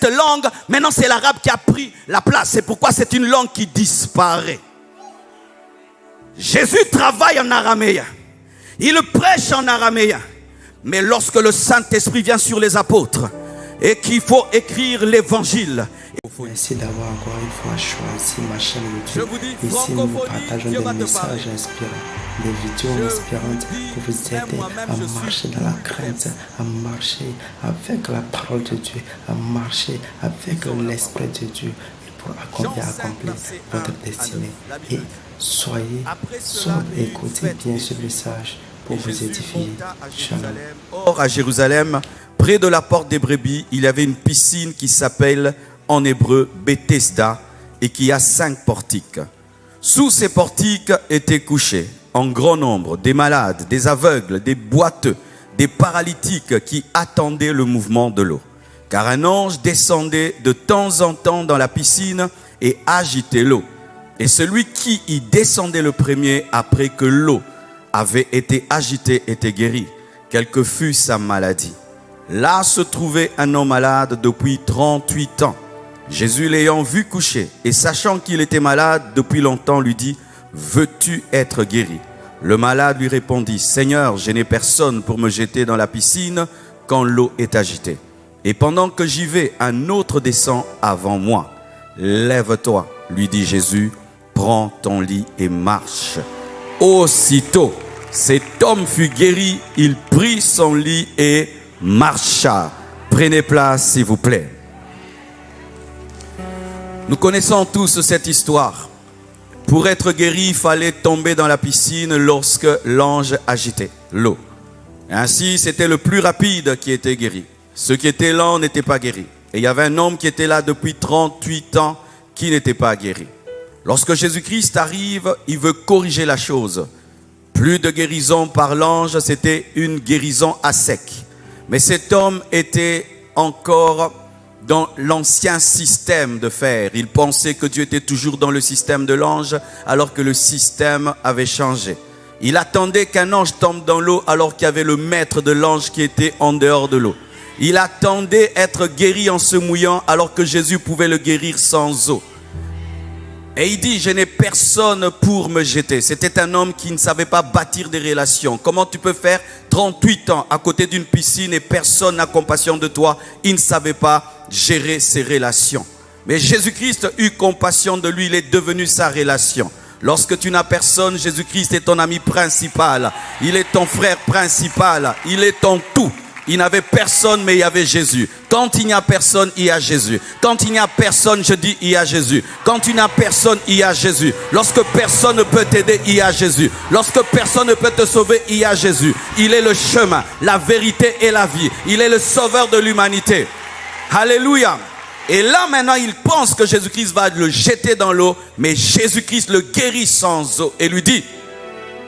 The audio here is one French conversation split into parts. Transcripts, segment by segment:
langue, maintenant c'est l'arabe qui a pris la place. C'est pourquoi c'est une langue qui disparaît. Jésus travaille en araméen. Il prêche en araméen. Mais lorsque le Saint-Esprit vient sur les apôtres et qu'il faut écrire l'évangile. Merci d'avoir encore une fois choisi ma chaîne YouTube. Ici, nous partageons des messages inspirants, des vidéos inspirantes pour vous aider à marcher dans la crainte, à marcher avec la parole de Dieu, à marcher avec l'Esprit de Dieu pour accomplir votre destinée. Et soyez sobres et écoutez bien ce message pour vous édifier. Shalom. Or, à Jérusalem, près de la porte des brebis, il y avait une piscine qui s'appelle en hébreu Bethesda et qui a 5 portiques. Sous ces portiques étaient couchés en grand nombre des malades, des aveugles, des boiteux, des paralytiques qui attendaient le mouvement de l'eau. Car un ange descendait de temps en temps dans la piscine et agitait l'eau. Et celui qui y descendait le premier après que l'eau avait été agitée était guéri, quelle que fût sa maladie. Là se trouvait un homme malade depuis 38 ans. Jésus l'ayant vu coucher et sachant qu'il était malade depuis longtemps lui dit « Veux-tu être guéri ?» Le malade lui répondit « Seigneur, je n'ai personne pour me jeter dans la piscine quand l'eau est agitée. Et pendant que j'y vais, un autre descend avant moi. Lève-toi, lui dit Jésus, prends ton lit et marche. » Aussitôt, cet homme fut guéri, il prit son lit et marcha. Prenez place, s'il vous plaît. Nous connaissons tous cette histoire. Pour être guéri, il fallait tomber dans la piscine lorsque l'ange agitait l'eau. Ainsi, c'était le plus rapide qui était guéri. Ceux qui étaient lents n'étaient pas guéris. Et il y avait un homme qui était là depuis 38 ans qui n'était pas guéri. Lorsque Jésus-Christ arrive, il veut corriger la chose. Plus de guérison par l'ange, c'était une guérison à sec. Mais cet homme était encore dans l'ancien système de faire. Il pensait que Dieu était toujours dans le système de l'ange, alors que le système avait changé. Il attendait qu'un ange tombe dans l'eau, alors qu'il y avait le maître de l'ange qui était en dehors de l'eau. Il attendait être guéri en se mouillant, alors que Jésus pouvait le guérir sans eau. Et il dit, je n'ai personne pour me jeter. C'était un homme qui ne savait pas bâtir des relations. Comment tu peux faire 38 ans à côté d'une piscine et personne n'a compassion de toi? Il ne savait pas gérer ses relations. Mais Jésus-Christ eut compassion de lui, il est devenu sa relation. Lorsque tu n'as personne, Jésus-Christ est ton ami principal. Il est ton frère principal. Il est ton tout. Il n'avait personne, mais il y avait Jésus. Quand il n'y a personne, il y a Jésus. Quand il n'y a personne, je dis, il y a Jésus. Quand tu n'as personne, il y a Jésus. Lorsque personne ne peut t'aider, il y a Jésus. Lorsque personne ne peut te sauver, il y a Jésus. Il est le chemin, la vérité et la vie. Il est le sauveur de l'humanité. Alléluia. Et là, maintenant, il pense que Jésus-Christ va le jeter dans l'eau. Mais Jésus-Christ le guérit sans eau et lui dit,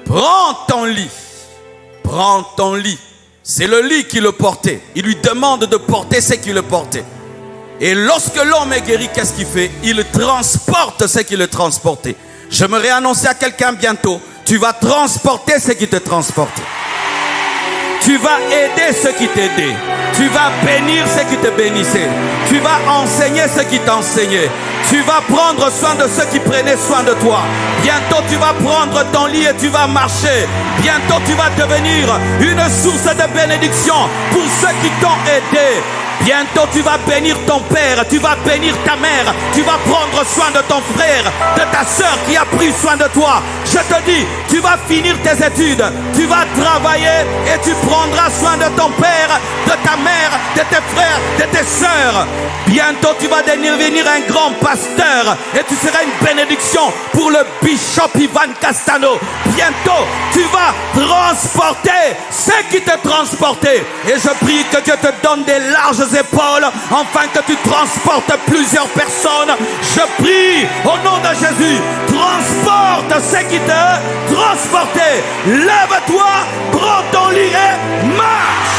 prends ton lit. Prends ton lit. C'est le lit qui le portait. Il lui demande de porter ce qu'il le portait. Et lorsque l'homme est guéri, qu'est-ce qu'il fait? Il transporte ce qu'il le transportait. J'aimerais annoncer à quelqu'un bientôt, tu vas transporter ce qui te transportait. Tu vas aider ceux qui t'aidaient. Tu vas bénir ceux qui te bénissaient. Tu vas enseigner ceux qui t'enseignaient. Tu vas prendre soin de ceux qui prenaient soin de toi. Bientôt tu vas prendre ton lit et tu vas marcher. Bientôt tu vas devenir une source de bénédiction pour ceux qui t'ont aidé. Bientôt tu vas bénir ton père, tu vas bénir ta mère, tu vas prendre soin de ton frère, de ta soeur qui a pris soin de toi. Je te dis, tu vas finir tes études, tu vas travailler et tu prendras soin de ton père, de ta mère, de tes frères, de tes soeurs. Bientôt tu vas devenir un grand pasteur et tu seras une bénédiction pour le bishop Ivan Castano. Bientôt tu vas transporter ce qui te transportait. Et je prie que Dieu te donne des larges épaules afin que tu transportes plusieurs personnes. Je prie au nom de Jésus, transporte ce qui te transportait. Lève-toi, prends ton lit et marche.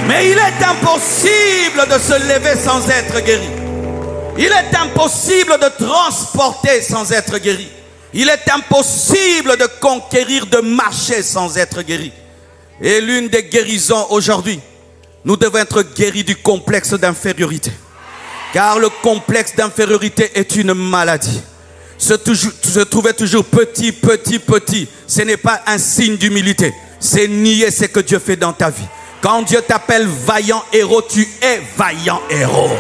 Mais il est impossible de se lever sans être guéri. Il est impossible de transporter sans être guéri. Il est impossible de conquérir, de marcher sans être guéri. Et l'une des guérisons aujourd'hui, nous devons être guéris du complexe d'infériorité. Car le complexe d'infériorité est une maladie. Se trouver toujours petit, ce n'est pas un signe d'humilité. C'est nier ce que Dieu fait dans ta vie. Quand Dieu t'appelle vaillant héros, tu es vaillant héros.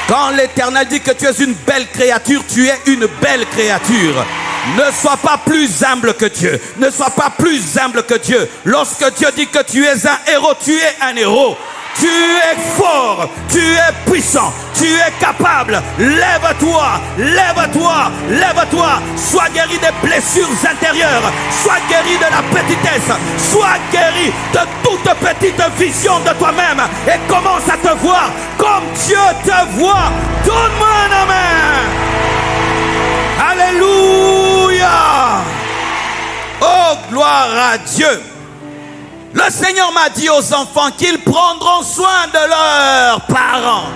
Quand l'Éternel dit que tu es une belle créature, tu es une belle créature. Ne sois pas plus humble que Dieu. Ne sois pas plus humble que Dieu. Lorsque Dieu dit que tu es un héros, tu es un héros. Tu es fort, tu es puissant, tu es capable. Lève-toi, lève-toi, lève-toi. Sois guéri des blessures intérieures. Sois guéri de la petitesse. Sois guéri de toute petite vision de toi-même. Et commence à te voir comme Dieu te voit. Donne-moi un amen. Alléluia. Oh, gloire à Dieu. Le Seigneur m'a dit aux enfants qu'ils prendront soin de leurs parents.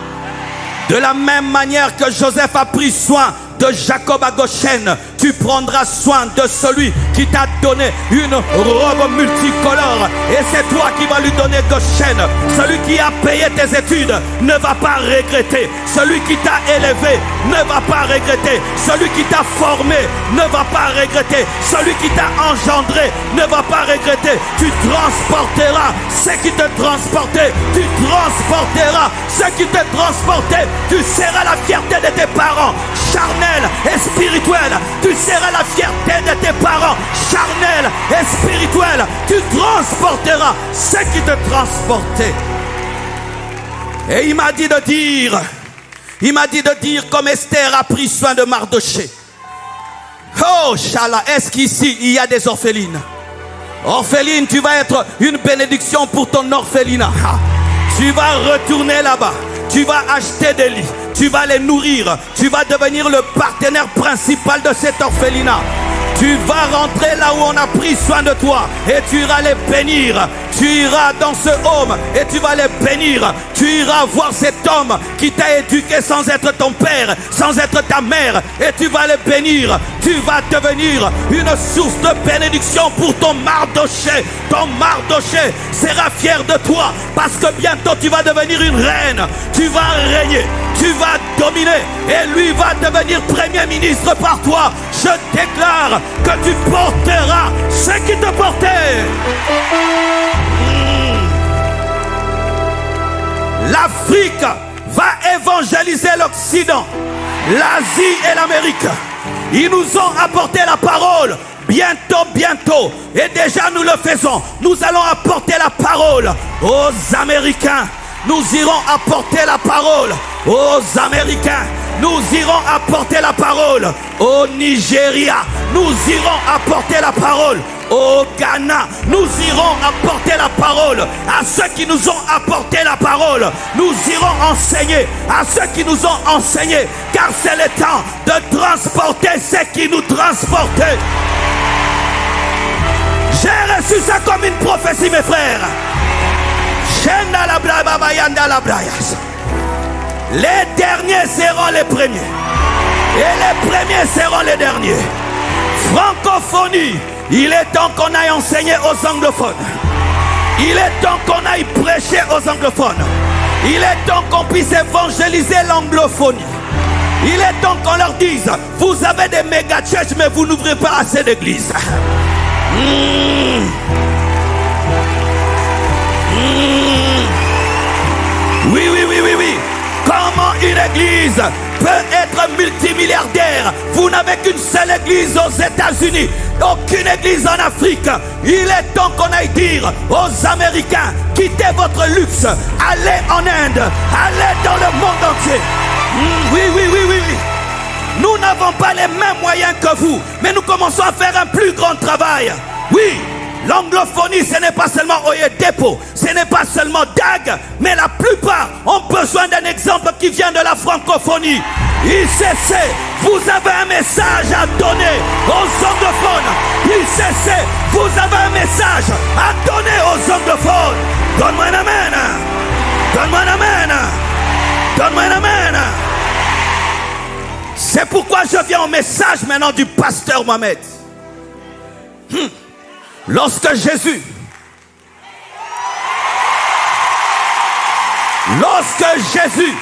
De la même manière que Joseph a pris soin de Jacob à Goshen, tu prendras soin de celui qui t'a donné une robe multicolore. Et c'est toi qui vas lui donner Goshen. Celui qui a payé tes études ne va pas regretter. Celui qui t'a élevé ne va pas regretter. Celui qui t'a formé ne va pas regretter. Celui qui t'a engendré ne va pas regretter. Tu transporteras ce qui te transportait. Tu transporteras ce qui te transportait. Tu seras la fierté de tes parents charnels et spirituels. Tu seras la fierté de tes parents charnels et spirituels. Tu transporteras ce qui te transportait. Et il m'a dit de dire comme Esther a pris soin de Mardoché. Oh Shala, est-ce qu'ici il y a des orphelines? Orpheline, tu vas être une bénédiction pour ton orphelinat. Tu vas retourner là-bas. Tu vas acheter des lits. Tu vas les nourrir. Tu vas devenir le partenaire principal de cet orphelinat. Tu vas rentrer là où on a pris soin de toi et tu iras les bénir. Tu iras dans ce home et tu vas les bénir. Tu iras voir cet homme qui t'a éduqué sans être ton père, sans être ta mère, et tu vas les bénir. Tu vas devenir une source de bénédiction pour ton Mardoché. Ton Mardoché sera fier de toi parce que bientôt tu vas devenir une reine. Tu vas régner, tu vas dominer et lui va devenir premier ministre par toi. Je déclare que tu porteras ce qui te portait. L'Afrique va évangéliser l'Occident, l'Asie et l'Amérique. Ils nous ont apporté la parole. Bientôt, et déjà nous le faisons. Nous allons apporter la parole aux Américains. Nous irons apporter la parole aux Américains. Nous irons apporter la parole au Nigeria. Nous irons apporter la parole au Ghana. Nous irons apporter la parole à ceux qui nous ont apporté la parole. Nous irons enseigner à ceux qui nous ont enseigné. Car c'est le temps de transporter ce qui nous transportait. J'ai reçu ça comme une prophétie, mes frères. Les derniers seront les premiers. Et les premiers seront les derniers. Francophonie, il est temps qu'on aille enseigner aux anglophones. Il est temps qu'on aille prêcher aux anglophones. Il est temps qu'on puisse évangéliser l'anglophonie. Il est temps qu'on leur dise, vous avez des méga churches mais vous n'ouvrez pas assez d'églises. Oui. Comment une église peut être multimilliardaire? Vous n'avez qu'une seule église aux États-Unis, aucune église en Afrique. Il est temps qu'on aille dire aux Américains, quittez votre luxe, allez en Inde, allez dans le monde entier. Oui. Nous n'avons pas les mêmes moyens que vous, mais nous commençons à faire un plus grand travail. Oui. L'anglophonie, ce n'est pas seulement Oyedepo, ce n'est pas seulement DAG, mais la plupart ont besoin d'un exemple qui vient de la francophonie. ICC, vous avez un message à donner aux anglophones. ICC, vous avez un message à donner aux anglophones. Donne-moi un amen. Donne-moi un amen. Donne-moi un amen. C'est pourquoi je viens au message maintenant du pasteur Mohamed. Lorsque Jésus Lorsque Jésus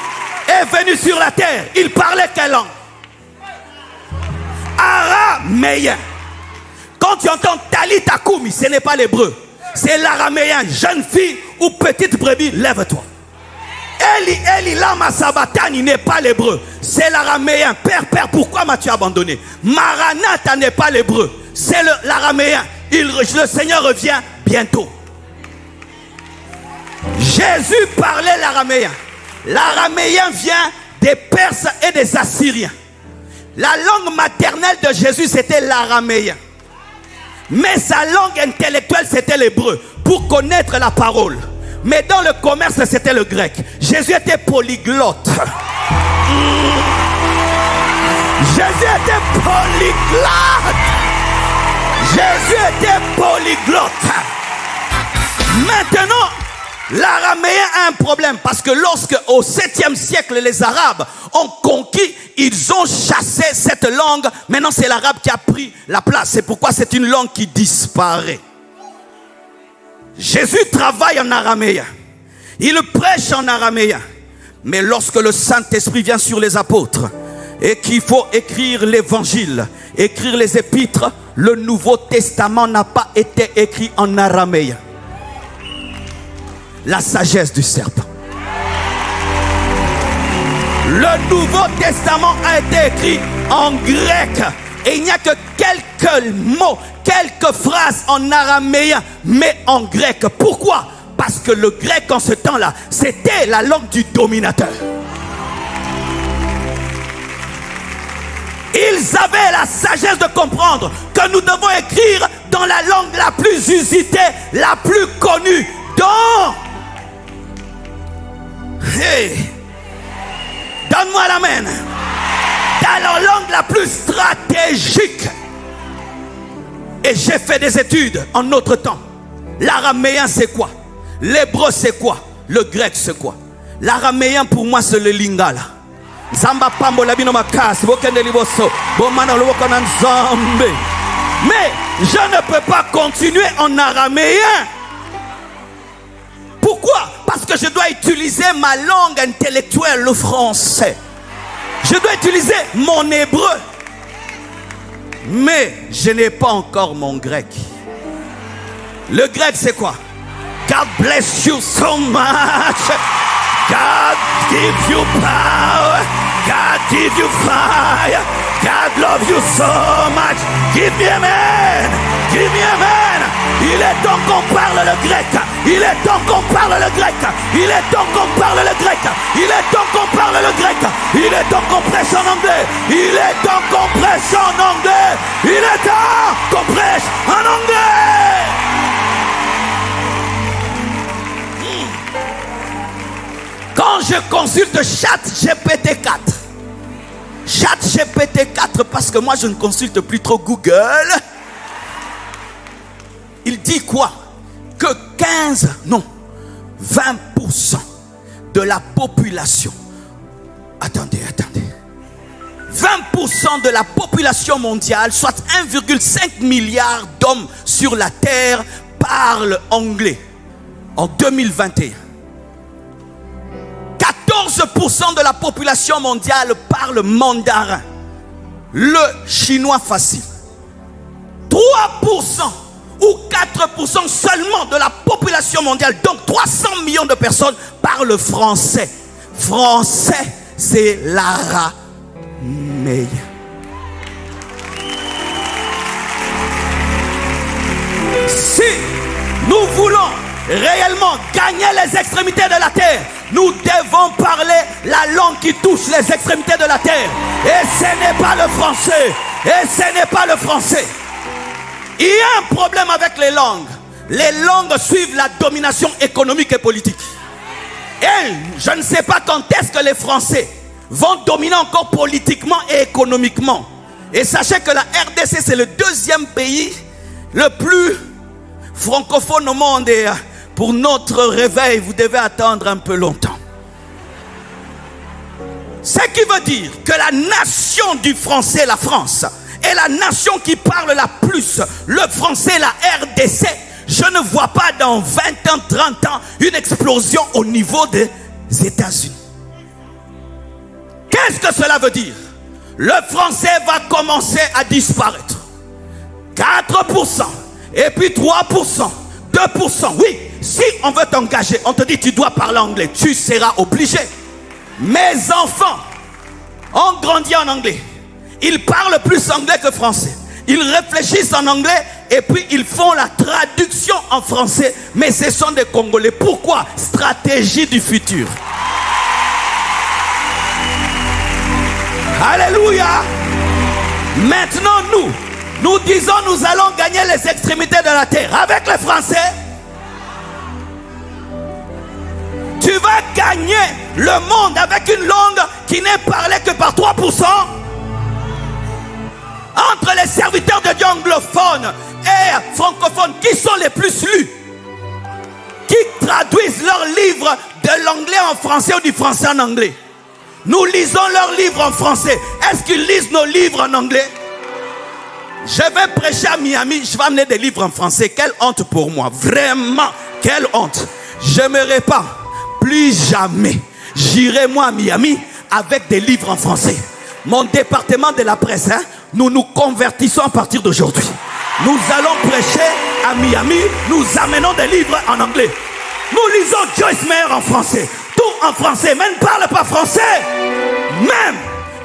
est venu sur la terre, il parlait quelle langue? Araméen. Quand tu entends Talita Koumi, ce n'est pas l'hébreu, c'est l'araméen. Jeune fille ou petite brebis, lève-toi. Eli lama sabatani n'est pas l'hébreu, c'est l'araméen. Père, pourquoi m'as-tu abandonné? Maranatha n'est pas l'hébreu, c'est l'araméen. Le Seigneur revient bientôt. Jésus parlait l'araméen. L'araméen vient des Perses et des Assyriens. La langue maternelle de Jésus, c'était l'araméen. Mais sa langue intellectuelle, c'était l'hébreu, pour connaître la parole. Mais dans le commerce, c'était le grec. Jésus était polyglotte. Jésus était polyglotte. Jésus était polyglotte. Maintenant, l'araméen a un problème parce que lorsque au 7e siècle les Arabes ont conquis, ils ont chassé cette langue. Maintenant c'est l'arabe qui a pris la place. C'est pourquoi c'est une langue qui disparaît. Jésus travaille en araméen. Il prêche en araméen. Mais lorsque le Saint-Esprit vient sur les apôtres et qu'il faut écrire l'évangile, écrire les épîtres, le Nouveau Testament n'a pas été écrit en araméen. La sagesse du serpent. Le Nouveau Testament a été écrit en grec. Et il n'y a que quelques mots, quelques phrases en araméen, mais en grec. Pourquoi? Parce que le grec en ce temps-là, c'était la langue du dominateur. Ils avaient la sagesse de comprendre que nous devons écrire dans la langue la plus usitée, la plus connue, dans... Hey, donne-moi l'amen. Dans la langue la plus stratégique. Et j'ai fait des études en notre temps. L'araméen c'est quoi? L'hébreu c'est quoi? Le grec c'est quoi? L'araméen pour moi c'est le lingala. Mais je ne peux pas continuer en araméen. Pourquoi? Parce que je dois utiliser ma langue intellectuelle, le français. Je dois utiliser mon hébreu. Mais je n'ai pas encore mon grec. Le grec c'est quoi? God bless you so much. God give you power. God give you fire. God love you so much. Give me amen. Give me amen. Il est temps qu'on parle le grec. Il est temps qu'on parle le grec. Il est temps qu'on parle le grec. Il est temps qu'on parle le grec. Il est temps qu'on prêche en anglais. Il est temps qu'on prêche en anglais. Il est temps qu'on prêche en anglais. Quand je consulte ChatGPT 4, ChatGPT 4, parce que moi je ne consulte plus trop Google, il dit quoi? Que 20% de la population, attendez, 20% de la population mondiale, soit 1,5 milliard d'hommes sur la terre, parlent anglais en 2021. 14% de la population mondiale parle mandarin, le chinois facile. 3% ou 4% seulement de la population mondiale, donc 300 millions de personnes, parlent français. Français, c'est l'araméen. Si nous voulons réellement gagner les extrémités de la terre, nous devons parler la langue qui touche les extrémités de la terre. Et ce n'est pas le français. Et ce n'est pas le français. Il y a un problème avec les langues. Les langues suivent la domination économique et politique. Et je ne sais pas quand est-ce que les Français vont dominer encore politiquement et économiquement. Et sachez que la RDC, c'est le deuxième pays le plus francophone au monde. Et pour notre réveil, vous devez attendre un peu longtemps. Ce qui veut dire que la nation du français, la France, est la nation qui parle la plus le français, la RDC. Je ne vois pas dans 20 ans, 30 ans, une explosion au niveau États-Unis. Qu'est-ce que cela veut dire? Le français va commencer à disparaître. 4%, et puis 3%, 2%. Oui, si on veut t'engager, on te dit tu dois parler anglais, tu seras obligé. Mes enfants ont grandi en anglais. Ils parlent plus anglais que français. Ils réfléchissent en anglais et puis ils font la traduction en français. Mais ce sont des Congolais. Pourquoi? Stratégie du futur. Alléluia. Maintenant nous disons nous allons gagner les extrémités de la terre. Avec les Français, tu vas gagner le monde avec une langue qui n'est parlée que par 3%. Entre les serviteurs de Dieu anglophones et francophones, qui sont les plus lus? Qui traduisent leurs livres de l'anglais en français ou du français en anglais? Nous lisons leurs livres en français. Est-ce qu'ils lisent nos livres en anglais? Je vais prêcher à Miami, je vais amener des livres en français. Quelle honte pour moi, vraiment, quelle honte. Je n'aimerais pas, plus jamais, j'irai moi à Miami avec des livres en français. Mon département de la presse, nous nous convertissons à partir d'aujourd'hui. Nous allons prêcher à Miami, nous amenons des livres en anglais. Nous lisons Joyce Meyer en français, tout en français, mais ne parle pas français. Même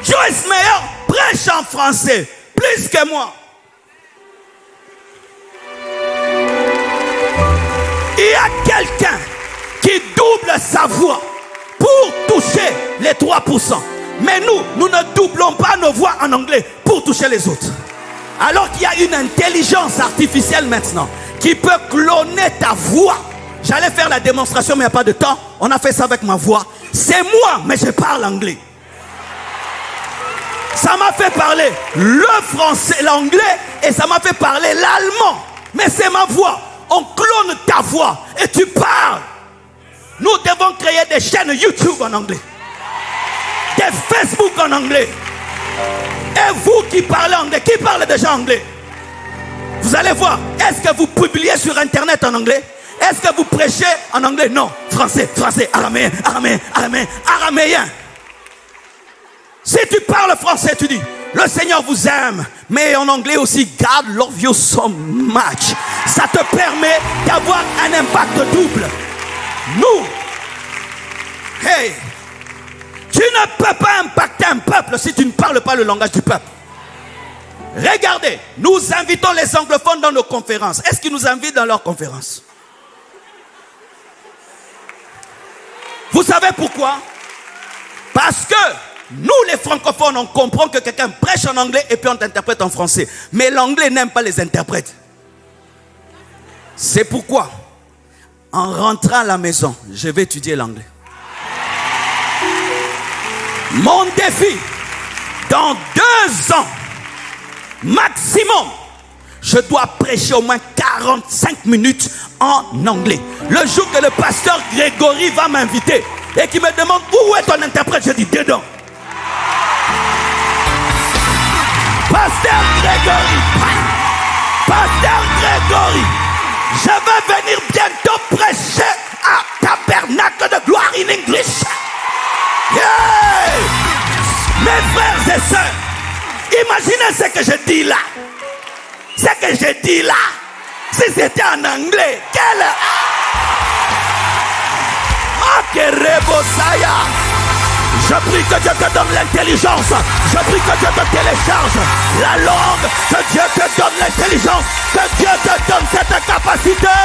Joyce Meyer prêche en français, plus que moi. Il y a quelqu'un qui double sa voix pour toucher les 3%. Mais nous ne doublons pas nos voix en anglais pour toucher les autres. Alors qu'il y a une intelligence artificielle maintenant qui peut cloner ta voix. J'allais faire la démonstration mais il n'y a pas de temps. On a fait ça avec ma voix. C'est moi mais je parle anglais. Ça m'a fait parler le français, l'anglais et ça m'a fait parler l'allemand. Mais c'est ma voix. On clone ta voix et tu parles. Nous devons créer des chaînes YouTube en anglais. Des Facebook en anglais. Et vous qui parlez anglais, qui parle déjà anglais? Vous allez voir, est-ce que vous publiez sur internet en anglais? Est-ce que vous prêchez en anglais? Non, français, araméen, araméen. Si tu parles français, tu dis, le Seigneur vous aime. Mais en anglais aussi, God love you so much. Ça te permet d'avoir un impact double. Nous, hey, tu ne peux pas impacter un peuple si tu ne parles pas le langage du peuple. Regardez, nous invitons les anglophones dans nos conférences. Est-ce qu'ils nous invitent dans leurs conférences? Vous savez pourquoi? Parce que nous les francophones, on comprend que quelqu'un prêche en anglais et puis on t'interprète en français. Mais l'anglais n'aime pas les interprètes. C'est pourquoi, en rentrant à la maison, je vais étudier l'anglais. Mon défi, dans 2 ans, maximum, je dois prêcher au moins 45 minutes en anglais. Le jour que le pasteur Grégory va m'inviter et qu'il me demande où est ton interprète, je dis dedans. Pasteur Grégory, je vais venir bientôt prêcher à Tabernacle de Gloire in English. Yeah! Mes frères et sœurs, imaginez ce que je dis là. Ce que je dis là, si c'était en anglais, quel... Ah, que rebosaya! Je prie que Dieu te donne l'intelligence. Je prie que Dieu te télécharge la langue. Que Dieu te donne l'intelligence. Que Dieu te donne cette capacité.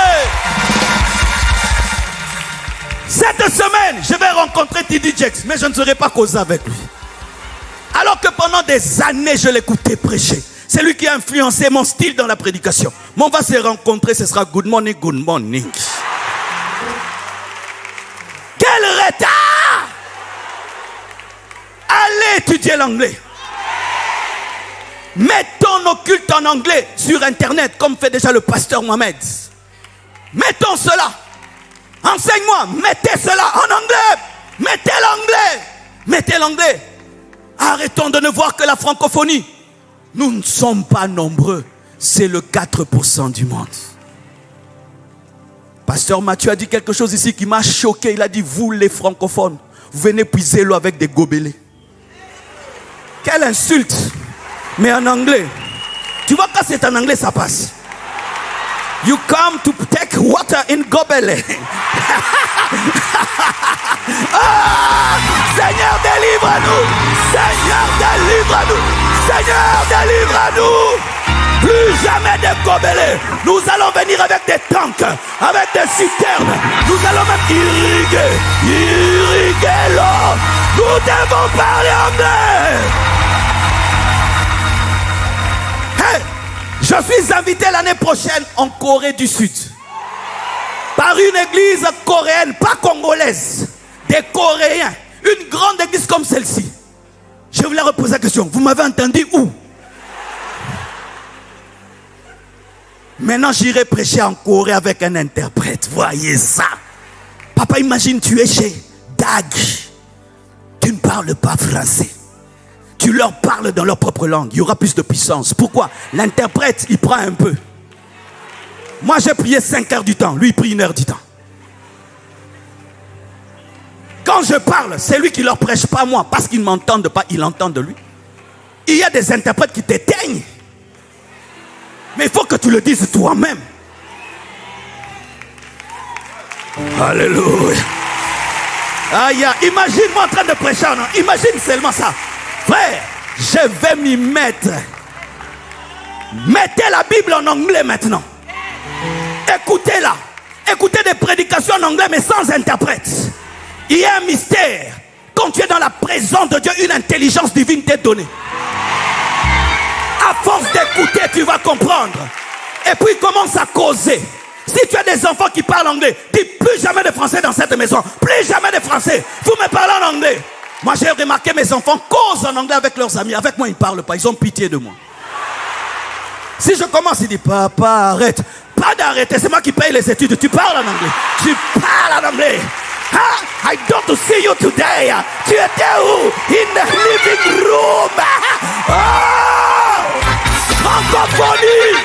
Cette semaine, je vais rencontrer T.D. Jakes, mais je ne serai pas causé avec lui. Alors que pendant des années, je l'écoutais prêcher. C'est lui qui a influencé mon style dans la prédication. Mais on va se rencontrer, ce sera good morning, good morning. Quel retard! Allez étudier l'anglais. Mettons nos cultes en anglais sur internet, comme fait déjà le pasteur Mohamed. Mettons cela. Enseigne-moi, mettez cela en anglais. Mettez l'anglais. Mettez l'anglais. Arrêtons de ne voir que la francophonie. Nous ne sommes pas nombreux. C'est le 4% du monde. Pasteur Mathieu a dit quelque chose ici qui m'a choqué. Il a dit, vous les francophones, vous venez puiser l'eau avec des gobelets. Quelle insulte. Mais en anglais. Tu vois, quand c'est en anglais, ça passe. You come to take water in gobelet. Ah, Seigneur, délivre-nous. Seigneur, délivre-nous. Seigneur, délivre-nous. Plus jamais de gobelets. Nous allons venir avec des tanks, avec des citernes. Nous allons même irriguer l'eau. Nous devons parler anglais. Hey, je suis invité l'année prochaine en Corée du Sud. Par une église coréenne, pas congolaise. Des Coréens. Une grande église comme celle-ci. Je voulais reposer la question. Vous m'avez entendu où? Maintenant, j'irai prêcher en Corée avec un interprète. Voyez ça. Papa, imagine, tu es chez Dag. Tu ne parles pas français. Tu leur parles dans leur propre langue. Il y aura plus de puissance. Pourquoi? L'interprète, il prend un peu. Moi, j'ai prié 5 heures du temps. Lui, il prie 1 heure du temps. Quand je parle, c'est lui qui leur prêche, pas moi. Parce qu'ils ne m'entendent pas, ils l'entendent de lui. Il y a des interprètes qui t'éteignent. Mais il faut que tu le dises toi-même. Alléluia. Aïe, imagine-moi en train de prêcher. Non? Imagine seulement ça. Frère, je vais m'y mettre. Mettez la Bible en anglais maintenant. Écoutez-la. Écoutez des prédications en anglais mais sans interprète. Il y a un mystère. Quand tu es dans la présence de Dieu, une intelligence divine t'est donnée. À force d'écouter, tu vas comprendre. Et puis commence à causer. Si tu as des enfants qui parlent anglais, dis plus jamais de français dans cette maison. Plus jamais de français. Vous me parlez en anglais. Moi j'ai remarqué mes enfants causent en anglais avec leurs amis. Avec moi ils ne parlent pas, ils ont pitié de moi. Si je commence, ils disent papa arrête. Pas d'arrêter, c'est moi qui paye les études. Tu parles en anglais. Tu parles en anglais. I don't see you today. Tu étais où? In the living room. Francophonie.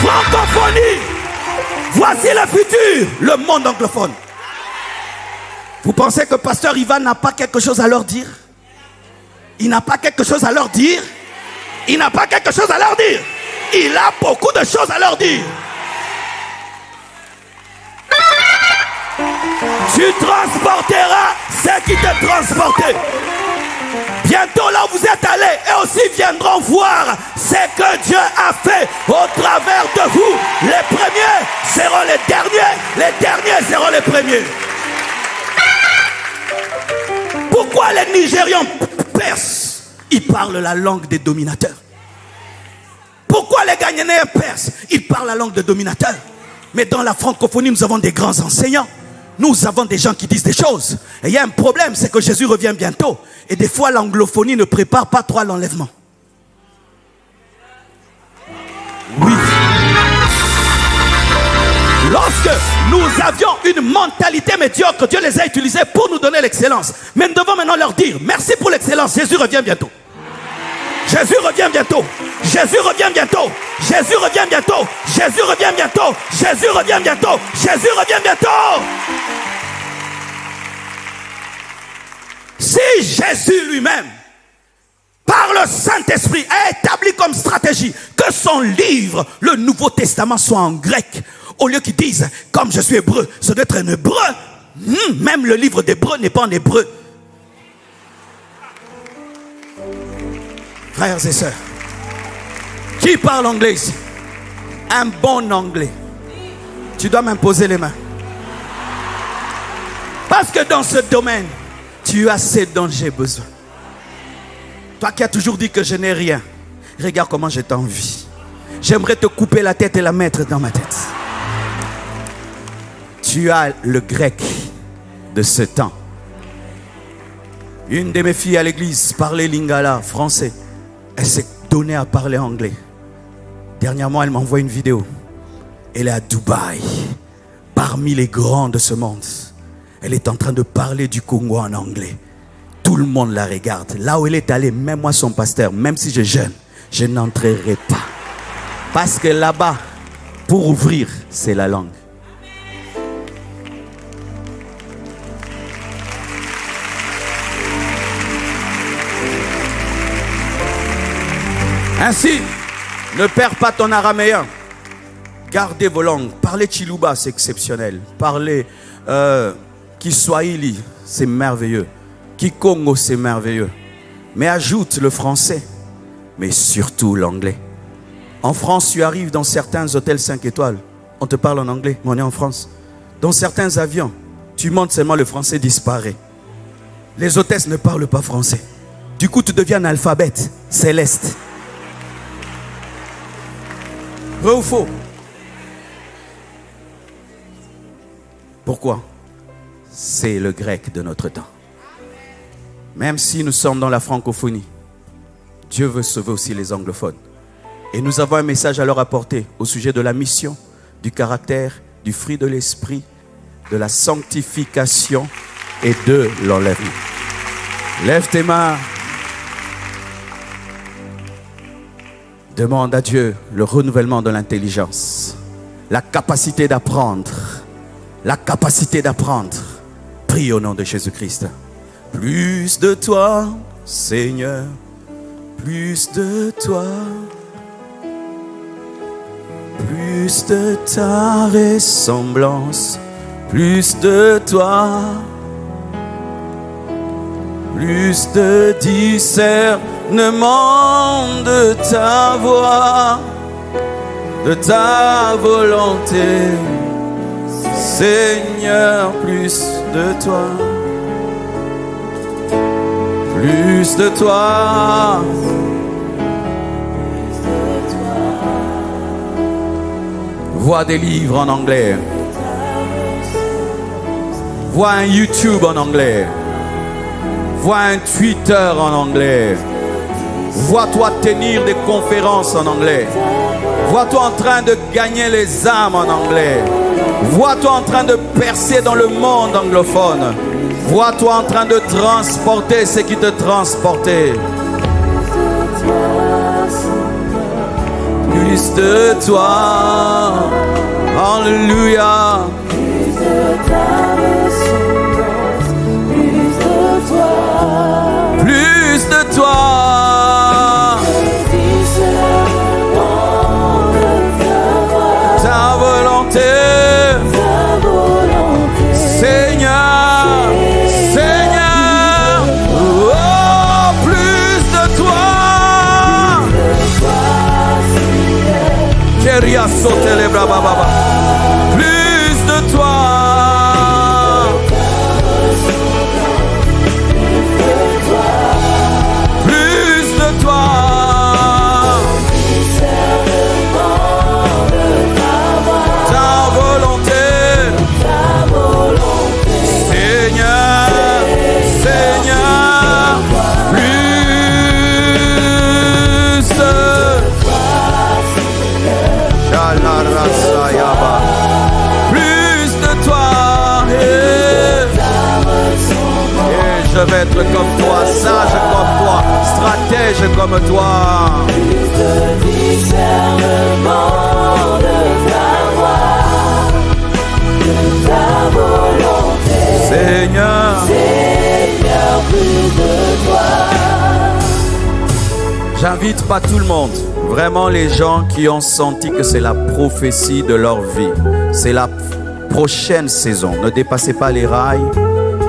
Francophonie. Voici le futur. Le monde anglophone. Vous pensez que Pasteur Ivan n'a pas quelque chose à leur dire? Il n'a pas quelque chose à leur dire? Il n'a pas quelque chose à leur dire? Il a beaucoup de choses à leur dire. Tu transporteras ce qui te transportait. Bientôt là où vous êtes allés, et aussi viendront voir ce que Dieu a fait au travers de vous. Les premiers seront les derniers seront les premiers. Pourquoi les Nigérians perses? Ils parlent la langue des dominateurs. Pourquoi les Ghanéens perses? Ils parlent la langue des dominateurs. Mais dans la francophonie, nous avons des grands enseignants. Nous avons des gens qui disent des choses. Et il y a un problème, c'est que Jésus revient bientôt. Et des fois, l'anglophonie ne prépare pas trop à l'enlèvement. Oui. Lorsque nous avions une mentalité médiocre, Dieu les a utilisés pour nous donner l'excellence. Mais nous devons maintenant leur dire, merci pour l'excellence, Jésus revient bientôt. Jésus revient bientôt. Jésus revient bientôt. Jésus revient bientôt. Jésus revient bientôt. Jésus revient bientôt. Jésus revient bientôt. Si Jésus lui-même, par le Saint-Esprit, a établi comme stratégie que son livre, le Nouveau Testament, soit en grec, au lieu qu'ils disent, comme je suis hébreu, ce doit être un hébreu. Même le livre d'hébreu n'est pas en hébreu. Frères et sœurs, qui parle anglais ici? Un bon anglais. Tu dois m'imposer les mains. Parce que dans ce domaine, tu as ce dont j'ai besoin. Toi qui as toujours dit que je n'ai rien, regarde comment je t'envie. J'aimerais te couper la tête et la mettre dans ma tête. Tu as le grec de ce temps. Une de mes filles à l'église parlait lingala, français. Elle s'est donnée à parler anglais. Dernièrement, elle m'envoie une vidéo. Elle est à Dubaï, parmi les grands de ce monde. Elle est en train de parler du Congo en anglais. Tout le monde la regarde. Là où elle est allée, même moi son pasteur, même si je jeûne, je n'entrerai pas. Parce que là-bas, pour ouvrir, c'est la langue. Ainsi, ne perds pas ton araméen. Gardez vos langues. Parlez Chiluba, c'est exceptionnel. Parlez Kiswahili, c'est merveilleux. Kikongo, c'est merveilleux. Mais ajoute le français, mais surtout l'anglais. En France, tu arrives dans certains hôtels 5 étoiles, on te parle en anglais, mais on est en France. Dans certains avions, tu montes seulement, le français disparaît. Les hôtesses ne parlent pas français. Du coup, tu deviens analphabète céleste. Vrai ou faux? Pourquoi? C'est le grec de notre temps. Même si nous sommes dans la francophonie, Dieu veut sauver aussi les anglophones. Et nous avons un message à leur apporter au sujet de la mission, du caractère, du fruit de l'esprit, de la sanctification et de l'enlèvement. Lève tes mains. Demande à Dieu le renouvellement de l'intelligence, la capacité d'apprendre. La capacité d'apprendre. Prie au nom de Jésus-Christ. Plus de toi, Seigneur, plus de toi, plus de ta ressemblance, plus de toi, plus de discernement de ta voix, de ta volonté. Seigneur, plus de toi, plus de toi, vois des livres en anglais, vois un YouTube en anglais, vois un Twitter en anglais, vois-toi tenir des conférences en anglais, vois-toi en train de gagner les âmes en anglais. Vois-toi en train de percer dans le monde anglophone. Vois-toi en train de transporter ce qui te transportait. Plus de toi. Alléluia. Plus de ta ressemblance. Plus de toi. Plus de toi. Ta volonté. Seigneur, Seigneur, oh, plus de toi. Keria sauter les bras, baba. Plus de toi. Plus de toi. Ta volonté. Plus de toi, et je vais être comme toi, sage comme toi, stratège comme toi. Plus de discernement de ta voix, de ta volonté. Seigneur, Seigneur, plus de toi. J'invite pas tout le monde. Vraiment les gens qui ont senti que c'est la prophétie de leur vie. C'est la prochaine saison. Ne dépassez pas les rails.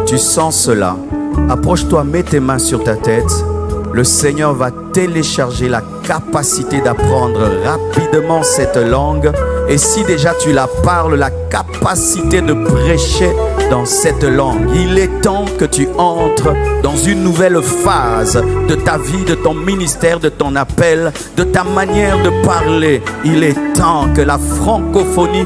Tu sens cela. Approche-toi, mets tes mains sur ta tête. Le Seigneur va télécharger la capacité d'apprendre rapidement cette langue. Et si déjà tu la parles, la capacité de prêcher dans cette langue. Il est temps que tu entres dans une nouvelle phase de ta vie, de ton ministère, de ton appel, de ta manière de parler. Il est temps que la francophonie